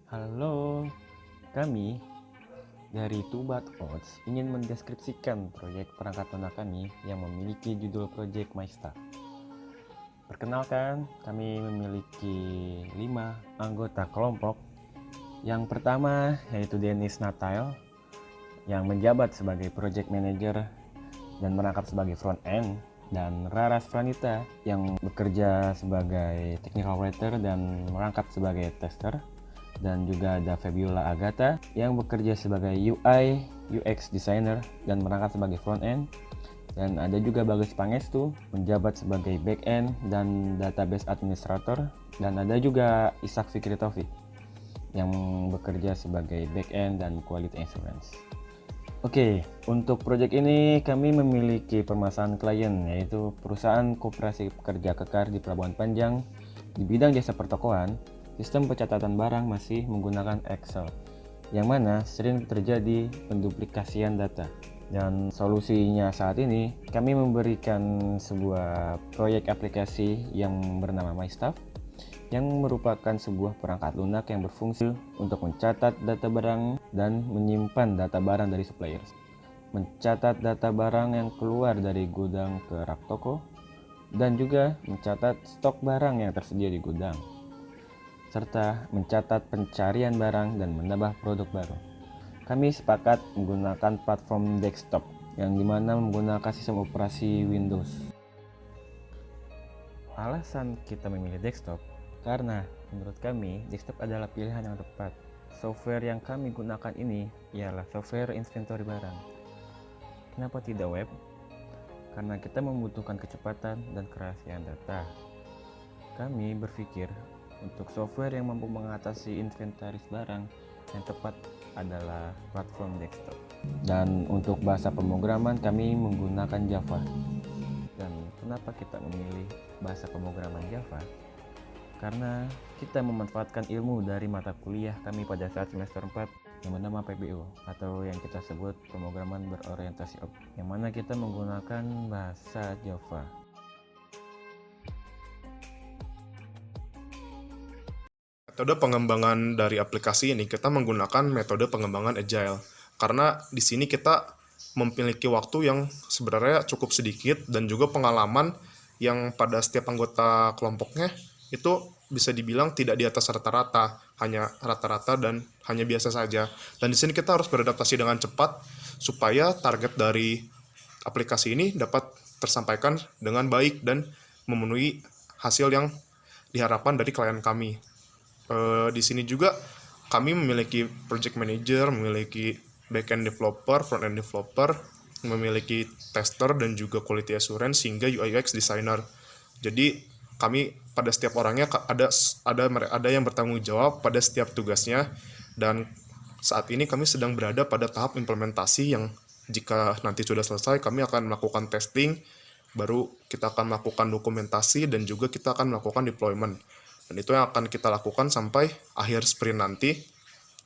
Halo, kami dari Tubat Odds ingin mendeskripsikan proyek perangkat lunak kami yang memiliki judul Project MyStaff. Perkenalkan, kami memiliki 5 anggota kelompok. Yang pertama yaitu Dennis Natail yang menjabat sebagai Project Manager dan merangkap sebagai front end, dan Raras Pranita yang bekerja sebagai technical writer dan merangkap sebagai tester. Dan juga ada Fabiola Agatha yang bekerja sebagai UI UX designer dan merangkap sebagai front end. Dan ada juga Bagus Pangestu menjabat sebagai back end dan database administrator. Dan ada juga Ishak Fikri Taufik yang bekerja sebagai back end dan quality assurance. Oke, untuk proyek ini kami memiliki permasalahan klien, yaitu perusahaan koperasi pekerja kekar di Pelabuhan Panjang di bidang jasa pertokoan. Sistem pencatatan barang masih menggunakan Excel, yang mana sering terjadi penduplikasian data. Dan solusinya saat ini, kami memberikan sebuah proyek aplikasi yang bernama MyStaff, yang merupakan sebuah perangkat lunak yang berfungsi untuk mencatat data barang dan menyimpan data barang dari suppliers, mencatat data barang yang keluar dari gudang ke rak toko, dan juga mencatat stok barang yang tersedia di gudang, serta mencatat pencarian barang dan menambah produk baru. Kami sepakat menggunakan platform desktop yang dimana menggunakan sistem operasi Windows. Alasan kita memilih desktop karena menurut kami desktop adalah pilihan yang tepat. Software yang kami gunakan ini ialah software inventory barang. Kenapa tidak web? Karena kita membutuhkan kecepatan dan kerahasiaan data. Kami berpikir untuk software yang mampu mengatasi inventaris barang yang tepat adalah platform desktop. Dan untuk bahasa pemrograman kami menggunakan Java. Dan kenapa kita memilih bahasa pemrograman Java? Karena kita memanfaatkan ilmu dari mata kuliah kami pada saat semester 4 yang bernama PBO, atau yang kita sebut pemrograman berorientasi objek, yang mana kita menggunakan bahasa Java. Metode pengembangan dari aplikasi ini kita menggunakan metode pengembangan agile. Karena di sini kita memiliki waktu yang sebenarnya cukup sedikit dan juga pengalaman yang pada setiap anggota kelompoknya itu bisa dibilang tidak di atas rata-rata, hanya rata-rata dan hanya biasa saja. Dan di sini kita harus beradaptasi dengan cepat supaya target dari aplikasi ini dapat tersampaikan dengan baik dan memenuhi hasil yang diharapkan dari klien kami. Di sini juga kami memiliki project manager, memiliki backend developer, frontend developer, memiliki tester dan juga quality assurance hingga UI UX designer. Jadi kami pada setiap orangnya ada yang bertanggung jawab pada setiap tugasnya, dan saat ini kami sedang berada pada tahap implementasi yang jika nanti sudah selesai kami akan melakukan testing, baru kita akan melakukan dokumentasi dan juga kita akan melakukan deployment. Dan itu yang akan kita lakukan sampai akhir sprint nanti,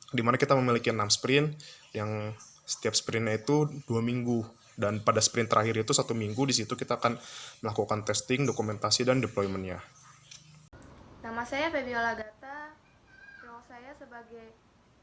di mana kita memiliki 6 sprint, yang setiap sprintnya itu 2 minggu. Dan pada sprint terakhir itu 1 minggu, di situ kita akan melakukan testing, dokumentasi, dan deployment-nya. Nama saya Fabiola Agatha, role saya sebagai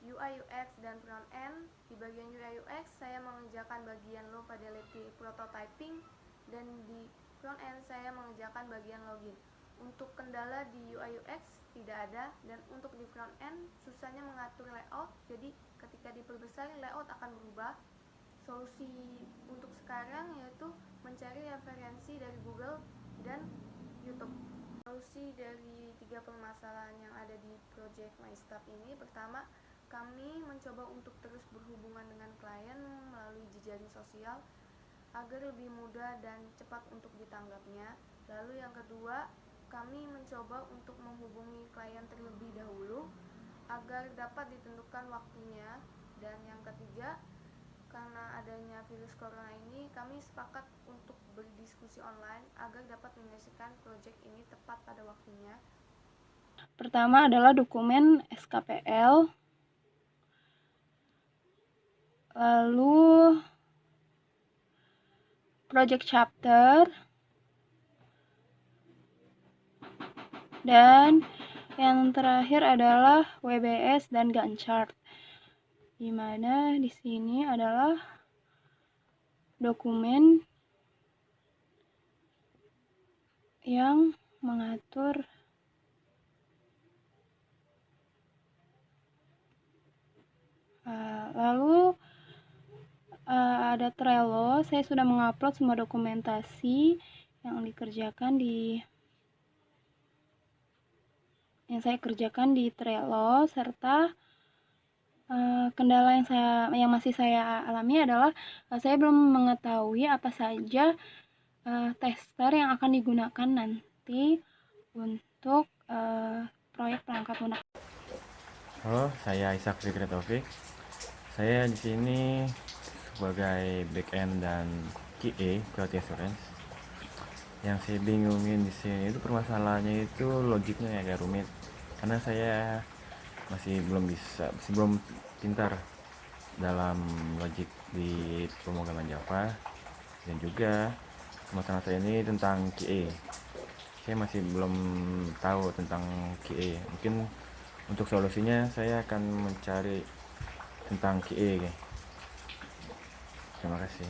UI UX dan front end. Di bagian UI UX saya mengerjakan bagian low fidelity prototyping, dan di front end saya mengerjakan bagian login. Untuk kendala di UI UX tidak ada, dan untuk di front end susahnya mengatur layout, jadi ketika diperbesar layout akan berubah. Solusi untuk sekarang yaitu mencari referensi dari Google dan YouTube. Solusi dari 3 permasalahan yang ada di Project MyStaff ini: pertama, kami mencoba untuk terus berhubungan dengan klien melalui jejaring sosial agar lebih mudah dan cepat untuk ditanggapnya. Lalu yang kedua, kami mencoba untuk menghubungi klien terlebih dahulu agar dapat ditentukan waktunya. Dan yang ketiga, karena adanya virus corona ini, kami sepakat untuk berdiskusi online agar dapat menyelesaikan proyek ini tepat pada waktunya. Pertama adalah dokumen SKPL, lalu project chapter, dan Yang terakhir adalah WBS dan Gantt chart. Di mana di sini adalah dokumen yang mengatur lalu ada Trello. Saya sudah mengupload semua dokumentasi yang saya kerjakan di Trello, serta kendala yang masih saya alami adalah saya belum mengetahui apa saja tester yang akan digunakan nanti untuk proyek perangkat lunak. Halo, saya Ishak Fikri Taufik. Saya di sini sebagai backend dan QA quality assurance. Yang saya bingungin di sini itu permasalahannya itu logiknya agak rumit karena saya masih belum pintar dalam logik di pemrograman Java, dan juga masalah saya ini tentang QA. Saya masih belum tahu tentang QA. Mungkin untuk solusinya saya akan mencari tentang QA. Terima kasih.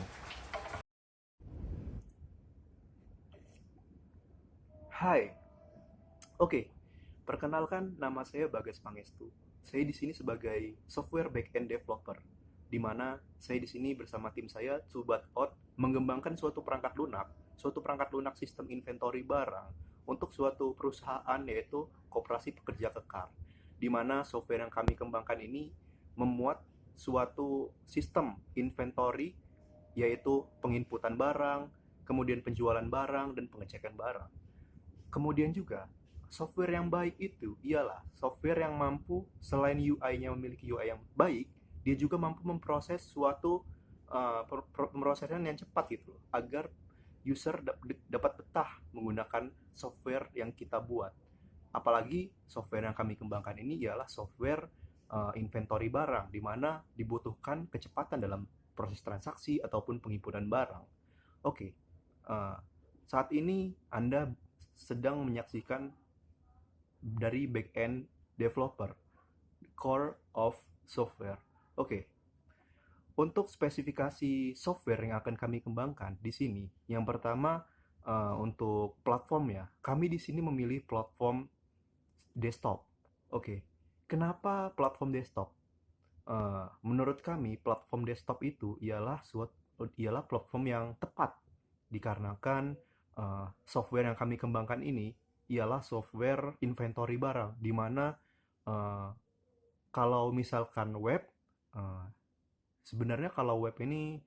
Hai, oke. Perkenalkan, nama saya Bagas Pangestu. Saya di sini sebagai software backend developer, di mana saya di sini bersama tim saya, Cubat.ot, mengembangkan suatu perangkat lunak sistem inventory barang untuk suatu perusahaan, yaitu Koperasi Pekerja Kekar, di mana software yang kami kembangkan ini memuat suatu sistem inventory, yaitu penginputan barang, kemudian penjualan barang, dan pengecekan barang. Kemudian juga, software yang baik itu ialah software yang mampu, selain UI-nya memiliki UI yang baik, dia juga mampu memproses suatu pemrosesan yang cepat gitu, agar user dapat betah menggunakan software yang kita buat. Apalagi software yang kami kembangkan ini ialah software inventory barang, di mana dibutuhkan kecepatan dalam proses transaksi ataupun penginputan barang. Oke, saat ini Anda sedang menyaksikan dari backend developer, core of software. Oke. Untuk spesifikasi software yang akan kami kembangkan di sini, yang pertama untuk platformnya, kami di sini memilih platform desktop. Oke. Kenapa platform desktop? Menurut kami platform desktop itu ialah platform yang tepat, dikarenakan software yang kami kembangkan ini ialah software inventory barang, di mana kalau misalkan web, sebenarnya kalau web ini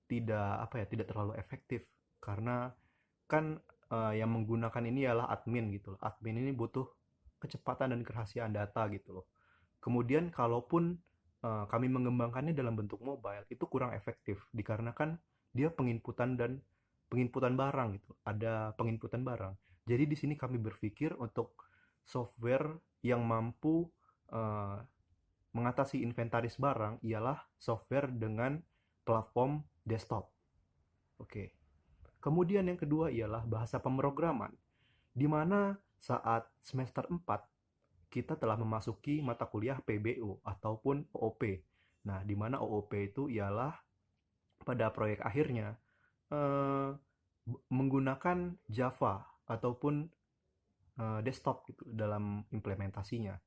tidak terlalu efektif, karena kan yang menggunakan ini ialah admin gitu. Admin ini butuh kecepatan dan kerahasiaan data gitu loh. Kemudian kalaupun kami mengembangkannya dalam bentuk mobile, itu kurang efektif, dikarenakan dia penginputan barang gitu. Ada penginputan barang. Jadi di sini kami berpikir untuk software yang mampu mengatasi inventaris barang ialah software dengan platform desktop. Oke. Kemudian yang kedua ialah bahasa pemrograman, di mana saat semester 4 kita telah memasuki mata kuliah PBO ataupun OOP. Nah, di mana OOP itu ialah pada proyek akhirnya menggunakan Java ataupun desktop gitu dalam implementasinya.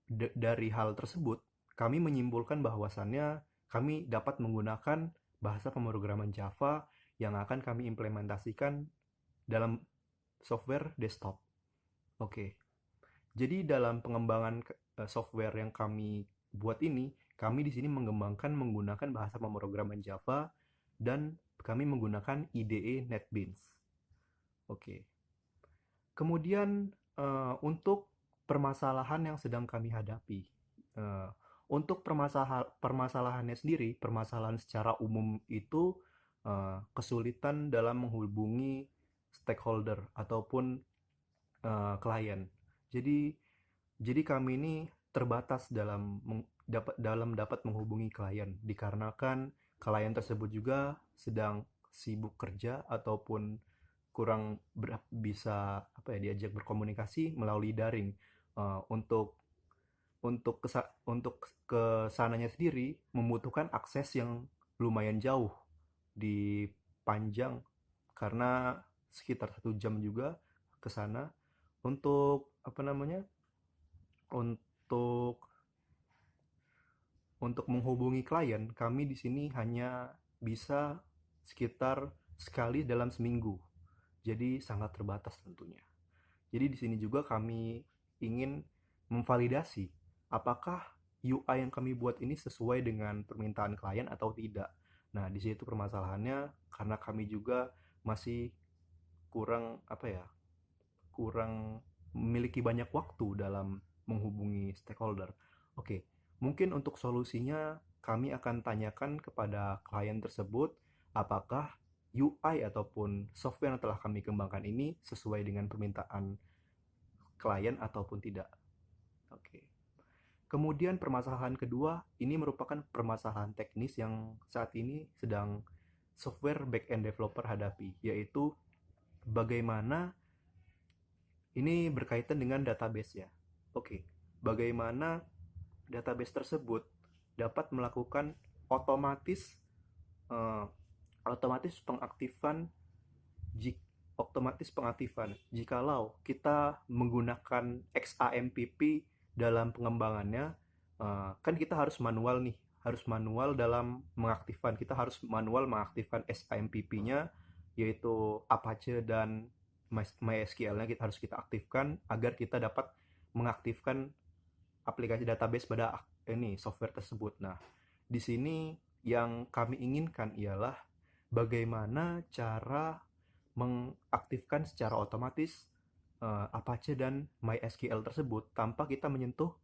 Dari hal tersebut, kami menyimpulkan bahwasannya kami dapat menggunakan bahasa pemrograman Java yang akan kami implementasikan dalam software desktop. Oke. Jadi dalam pengembangan software yang kami buat ini, kami di sini menggunakan bahasa pemrograman Java, dan kami menggunakan IDE NetBeans. Oke. Kemudian untuk permasalahan yang sedang kami hadapi, untuk permasalahannya sendiri, permasalahan secara umum itu kesulitan dalam menghubungi stakeholder ataupun klien. Jadi kami ini terbatas dalam dapat menghubungi klien, dikarenakan klien tersebut juga sedang sibuk kerja ataupun kurang bisa diajak berkomunikasi melalui daring. Untuk ke sananya sendiri membutuhkan akses yang lumayan jauh di Panjang, karena sekitar 1 jam juga ke sana. Untuk apa namanya? Untuk menghubungi klien, kami di sini hanya bisa sekitar sekali dalam seminggu. Jadi sangat terbatas tentunya. Jadi di sini juga kami ingin memvalidasi apakah UI yang kami buat ini sesuai dengan permintaan klien atau tidak. Nah, di situ permasalahannya karena kami juga masih kurang apa ya? Kurang memiliki banyak waktu dalam menghubungi stakeholder. Oke, mungkin untuk solusinya kami akan tanyakan kepada klien tersebut apakah UI ataupun software yang telah kami kembangkan ini sesuai dengan permintaan klien ataupun tidak. Oke. Kemudian permasalahan kedua, ini merupakan permasalahan teknis yang saat ini sedang software backend developer hadapi, yaitu bagaimana ini berkaitan dengan database ya. Oke, bagaimana database tersebut dapat melakukan otomatis eh, pengaktifan jikalau kita menggunakan XAMPP dalam pengembangannya. Kan kita harus manual nih, harus manual dalam mengaktifkan, kita harus manual mengaktifkan XAMPP-nya, yaitu Apache dan MySQL-nya harus kita aktifkan agar kita dapat mengaktifkan aplikasi database pada ini software tersebut. Nah, di sini yang kami inginkan ialah bagaimana cara mengaktifkan secara otomatis Apache dan MySQL tersebut tanpa kita menyentuh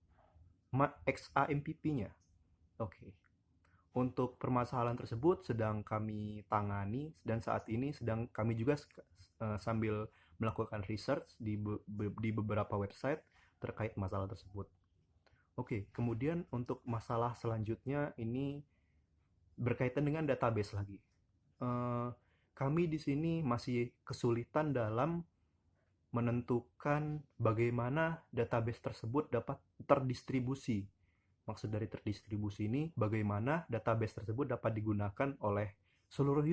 XAMPP-nya. Oke. Untuk permasalahan tersebut sedang kami tangani dan saat ini sedang kami juga sambil melakukan research di beberapa website terkait masalah tersebut. Oke, kemudian untuk masalah selanjutnya ini berkaitan dengan database lagi. Kami di sini masih kesulitan dalam menentukan bagaimana database tersebut dapat terdistribusi. Maksud dari terdistribusi ini, bagaimana database tersebut dapat digunakan oleh seluruh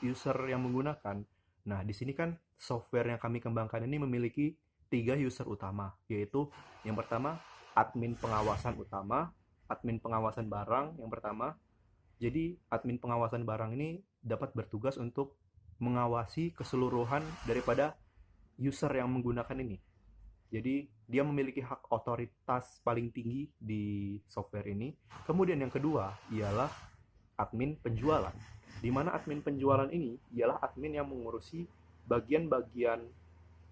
user yang menggunakan. Nah, di sini kan software yang kami kembangkan ini memiliki 3 user utama, yaitu yang pertama admin pengawasan utama, admin pengawasan barang yang pertama. Jadi admin pengawasan barang ini dapat bertugas untuk mengawasi keseluruhan daripada user yang menggunakan ini. Jadi dia memiliki hak otoritas paling tinggi di software ini. Kemudian yang kedua ialah admin penjualan, di mana admin penjualan ini ialah admin yang mengurusi bagian-bagian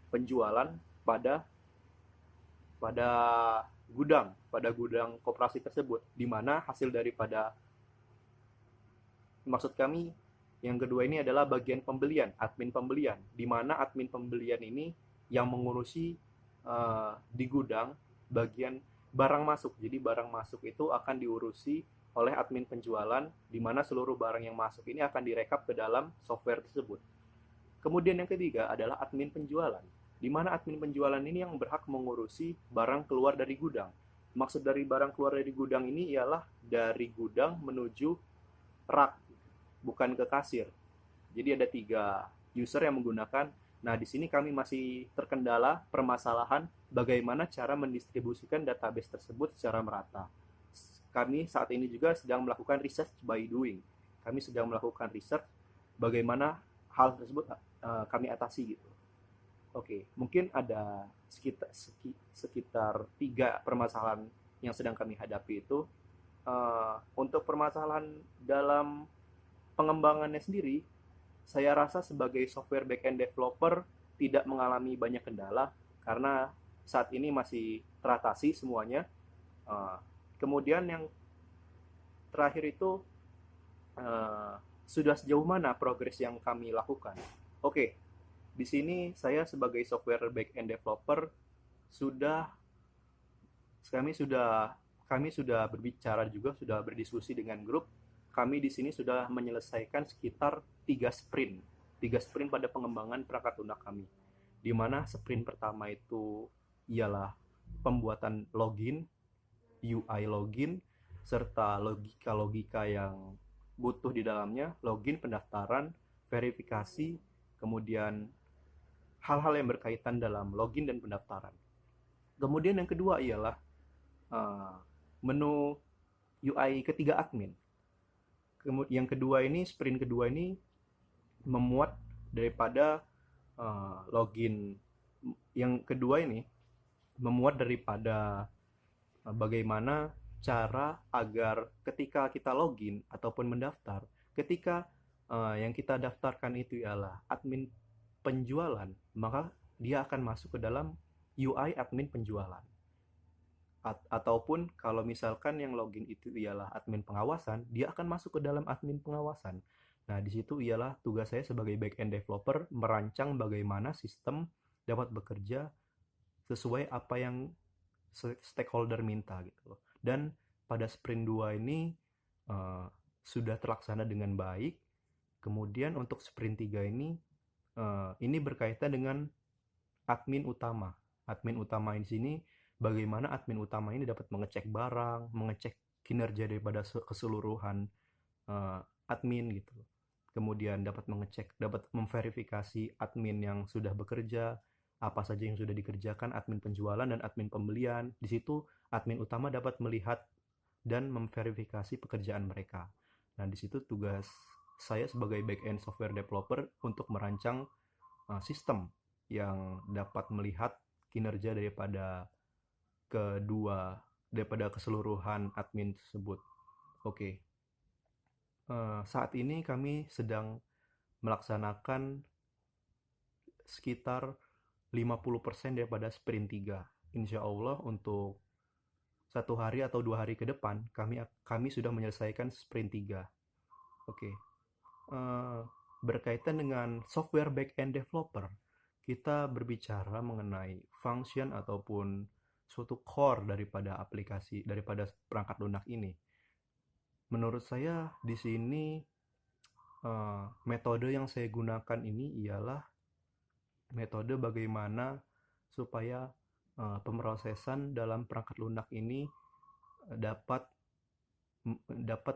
penjualan pada gudang koperasi tersebut, di mana hasil daripada, maksud kami yang kedua ini adalah bagian pembelian, admin pembelian, di mana admin pembelian ini yang mengurusi di gudang bagian barang masuk. Jadi barang masuk itu akan diurusi oleh admin penjualan, di mana seluruh barang yang masuk ini akan direkap ke dalam software tersebut. Kemudian yang ketiga adalah admin penjualan, di mana admin penjualan ini yang berhak mengurusi barang keluar dari gudang. Maksud dari barang keluar dari gudang ini ialah dari gudang menuju rak, bukan ke kasir. Jadi ada 3 user yang menggunakan. Nah, di sini kami masih terkendala permasalahan bagaimana cara mendistribusikan database tersebut secara merata. Kami saat ini juga sedang melakukan research by doing. Kami sedang melakukan research bagaimana hal tersebut kami atasi gitu. Oke, mungkin ada sekitar 3 permasalahan yang sedang kami hadapi itu. Untuk permasalahan dalam pengembangannya sendiri, saya rasa sebagai software backend developer tidak mengalami banyak kendala karena saat ini masih teratasi semuanya. Kemudian yang terakhir itu sudah sejauh mana progres yang kami lakukan. Oke, di sini saya sebagai software backend developer kami sudah berbicara juga, sudah berdiskusi dengan grup. Kami di sini sudah menyelesaikan sekitar 3 sprint pada pengembangan perangkat lunak kami. Di mana sprint pertama itu ialah pembuatan login, UI login, serta logika-logika yang butuh di dalamnya, login, pendaftaran, verifikasi, kemudian hal-hal yang berkaitan dalam login dan pendaftaran. Kemudian yang kedua ialah menu UI ketiga admin. Yang kedua ini, sprint kedua ini memuat daripada login. Yang kedua ini memuat daripada bagaimana cara agar ketika kita login ataupun mendaftar, ketika yang kita daftarkan itu ialah admin penjualan, maka dia akan masuk ke dalam UI admin penjualan. Ataupun kalau misalkan yang login itu ialah admin pengawasan, dia akan masuk ke dalam admin pengawasan. Nah, di situ ialah tugas saya sebagai back-end developer merancang bagaimana sistem dapat bekerja sesuai apa yang stakeholder minta gitu loh. Dan pada sprint 2 ini sudah terlaksana dengan baik. Kemudian untuk sprint 3 ini berkaitan dengan admin utama. Admin utama di sini bagaimana admin utama ini dapat mengecek barang, mengecek kinerja daripada keseluruhan admin gitu. Kemudian dapat mengecek, dapat memverifikasi admin yang sudah bekerja, apa saja yang sudah dikerjakan admin penjualan dan admin pembelian. Di situ admin utama dapat melihat dan memverifikasi pekerjaan mereka. Nah, di situ tugas saya sebagai back-end software developer untuk merancang sistem yang dapat melihat kinerja daripada keseluruhan admin tersebut. Oke. Saat ini kami sedang melaksanakan sekitar 50% daripada sprint 3. Insya Allah untuk 1 hari atau 2 hari ke depan kami sudah menyelesaikan sprint 3. Oke. Berkaitan dengan software back-end developer, kita berbicara mengenai function ataupun suatu core daripada aplikasi, daripada perangkat lunak ini. Menurut saya di sini metode yang saya gunakan ini ialah metode bagaimana supaya pemrosesan dalam perangkat lunak ini dapat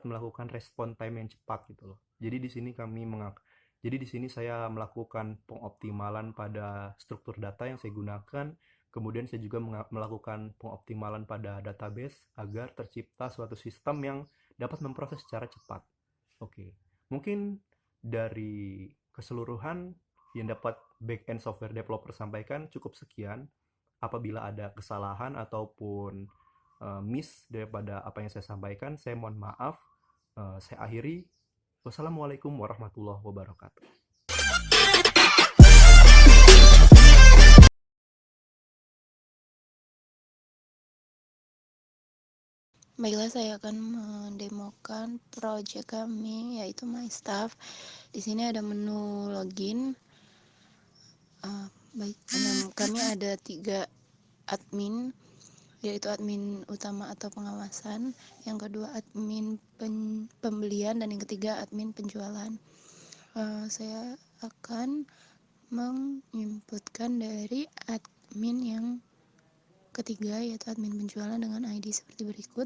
melakukan respon time yang cepat gitu loh. Jadi di sini saya melakukan pengoptimalan pada struktur data yang saya gunakan. Kemudian saya juga melakukan pengoptimalan pada database agar tercipta suatu sistem yang dapat memproses secara cepat. Oke. Mungkin dari keseluruhan yang dapat back-end software developer sampaikan cukup sekian. Apabila ada kesalahan ataupun miss daripada apa yang saya sampaikan, saya mohon maaf. Saya akhiri. Wassalamualaikum warahmatullahi wabarakatuh. Baiklah, saya akan mendemokan project kami, yaitu My Staff. Di sini ada menu login. Kami ada 3 admin, yaitu admin utama atau pengawasan, yang kedua admin pembelian, dan yang ketiga admin penjualan. Saya akan menginputkan dari admin yang ketiga, yaitu admin penjualan dengan ID seperti berikut.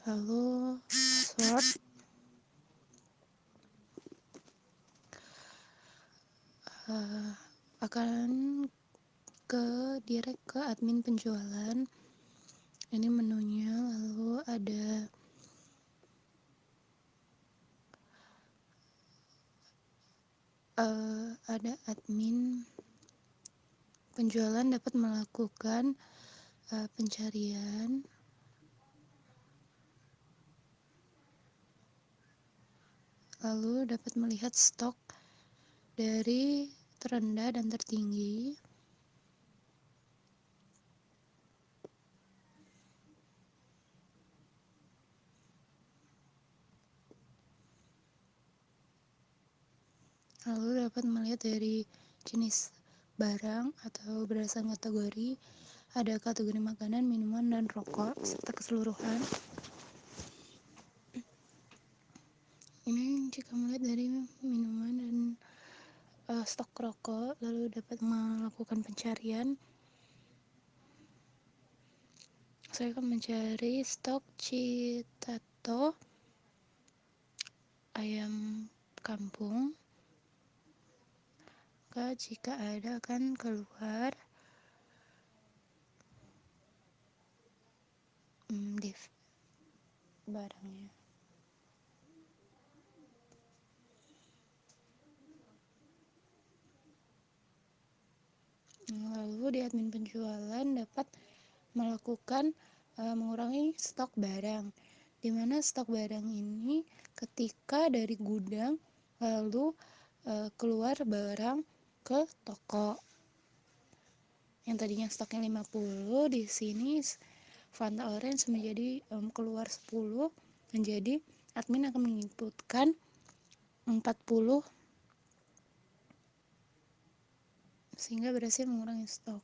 Lalu password, akan direct ke admin penjualan. Ini menunya. Lalu ada admin penjualan dapat melakukan pencarian, lalu dapat melihat stok dari terendah dan tertinggi. Lalu dapat melihat dari jenis barang atau berdasarkan kategori. Ada kategori makanan, minuman, dan rokok serta keseluruhan. Ini jika melihat dari minuman dan stok rokok, lalu dapat melakukan pencarian. saya akan mencari stok Citato ayam kampung. Maka jika ada akan keluar div barangnya. Lalu di admin penjualan dapat melakukan mengurangi stok barang, di mana stok barang ini ketika dari gudang lalu keluar barang ke toko yang tadinya stoknya 50, di sini Fanta Orange menjadi keluar 10, menjadi admin akan menginputkan 40 sehingga berhasil mengurangi stok.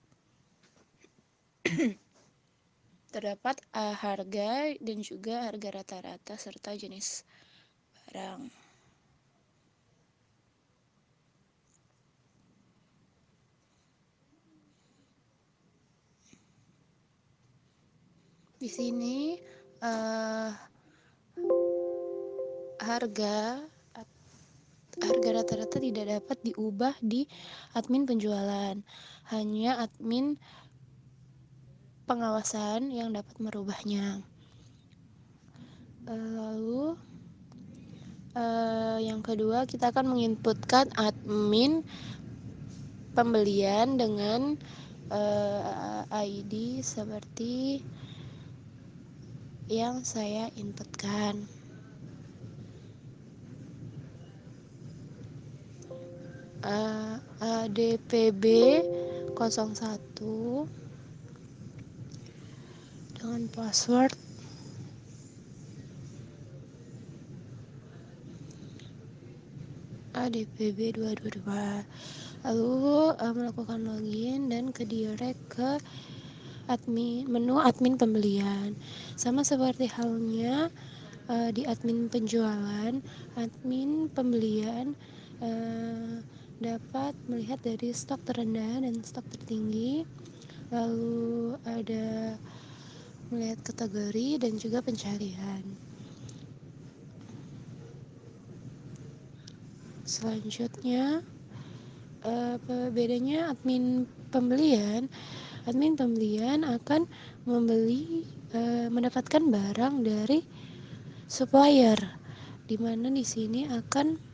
Terdapat harga dan juga harga rata-rata serta jenis barang. Di sini harga rata-rata tidak dapat diubah di admin penjualan, hanya admin pengawasan yang dapat merubahnya. Lalu yang kedua, kita akan menginputkan admin pembelian dengan ID seperti yang saya inputkan. ADPB 01 dengan password ADPB 222. Lalu melakukan login dan ke direct ke menu admin pembelian. Sama seperti halnya di admin penjualan, admin pembelian dapat melihat dari stok terendah dan stok tertinggi, lalu ada melihat kategori dan juga pencarian. Selanjutnya bedanya admin pembelian akan mendapatkan barang dari supplier, di mana di sini akan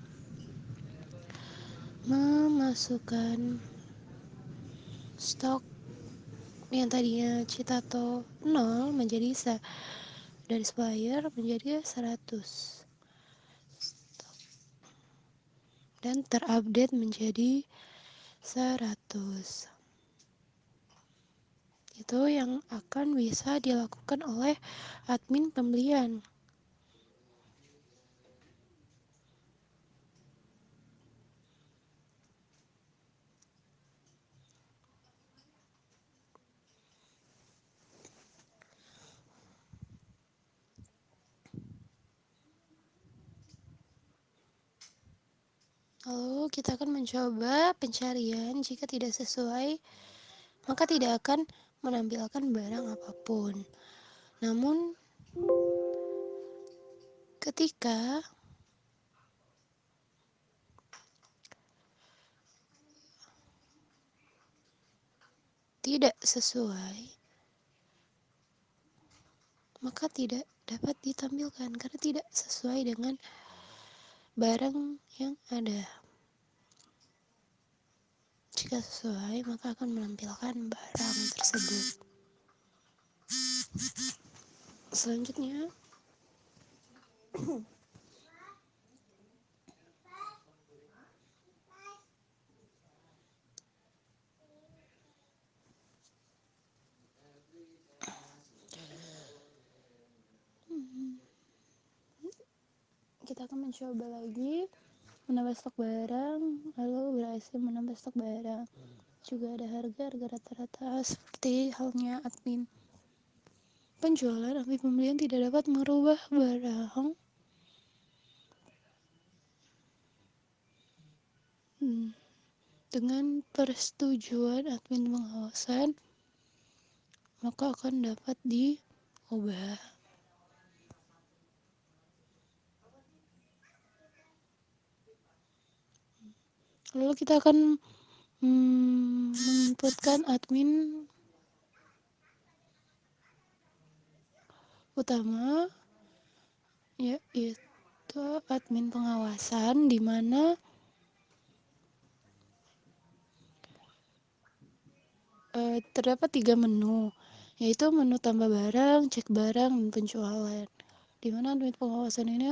memasukkan stok yang tadinya Citato 0 menjadi dari supplier menjadi 100 dan terupdate menjadi 100. Itu yang akan bisa dilakukan oleh admin pembelian. Lalu kita akan mencoba pencarian. Jika tidak sesuai, maka tidak akan menampilkan barang apapun. Namun ketika tidak sesuai, maka tidak dapat ditampilkan karena tidak sesuai dengan barang yang ada. Jika sesuai, maka akan menampilkan barang tersebut. Selanjutnya, kita akan mencoba lagi menambah stok barang, lalu berhasil menambah stok barang. Juga ada harga rata-rata seperti halnya admin penjualan, admin pembelian tidak dapat merubah barang dengan persetujuan admin pengawasan, maka akan dapat ubah. Lalu kita akan menginputkan admin utama, yaitu admin pengawasan, di mana terdapat 3 menu, yaitu menu tambah barang, cek barang, dan penjualan. Di mana admin pengawasan ini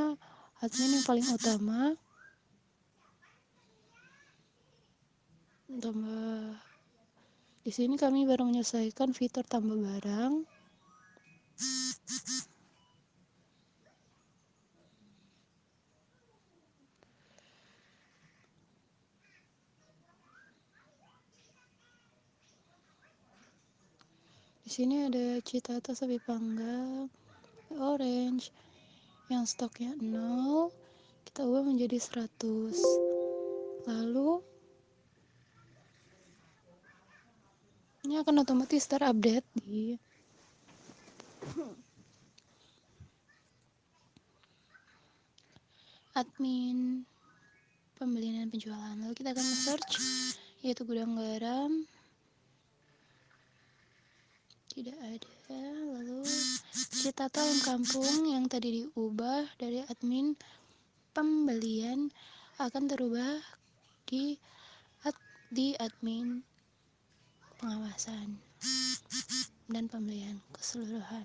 admin yang paling utama. Di sini kami baru menyelesaikan fitur tambah barang. Di sini ada citata sapi panggang orange yang stoknya 0, kita ubah menjadi 100. Lalu ini akan otomatis terupdate di admin pembelian dan penjualan. Lalu kita akan search, yaitu gudang garam, tidak ada. Lalu citata ayam kampung yang tadi diubah dari admin pembelian akan terubah di admin pengawasan dan pembelian keseluruhan.